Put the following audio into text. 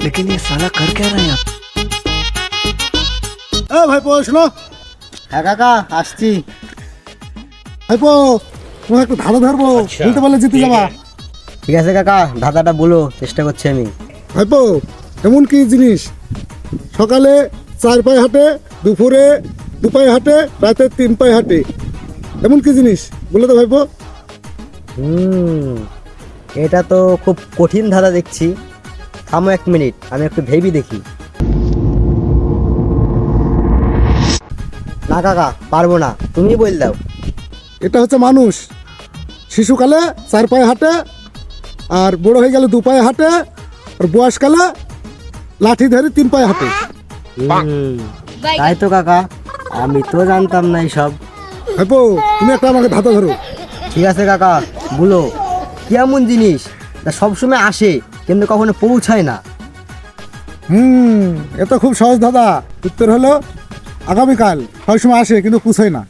लेकिन ये साला कर क्या रहा है यहाँ? ভাইপো শোনো। হ্যাঁ কাকা আসছি। ভাইপো তোমার একটু ধারা ধরবো, বলতে পারলে জিতে যাবা। ঠিক আছে কাকা, ধাঁধাটা বলো, চেষ্টা করছি আমি। ভাইপো এমন কি জিনিস সকালে 4 পায়ে হাঁটে, দুপুরে 2 পায়ে হাঁটে, রাতে 3 পায়ে হাঁটে, এমন কি জিনিস বলে তো ভাইপো। এটা তো খুব কঠিন ধাঁধা দেখছি। থামো 1 মিনিট, আমি একটু ভেবি দেখি। না কাকা পারবো না, তুমি বল দাও। এটা হচ্ছে মানুষ। শিশুকালে 4 পায়ে হাঁটে, আর বড় হয়ে গেলে 2 পায়ে হাঁটে, আর বয়সকালে লাঠি ধরে 3 পায়ে হাঁটে। তাই তো কাকা, আমি তো জানতাম না এইসব। ভাইপো তুমি একটা আমাকে ধাঁধা ধরো। ঠিক আছে কাকা বলো, কেমন জিনিস তা সবসময় আসে কিন্তু কখনো পৌঁছায় না? এ তো খুব সহজ দাদা। উত্তর হলো আগামীকাল। সবসময় আসে কিন্তু পুষায় না।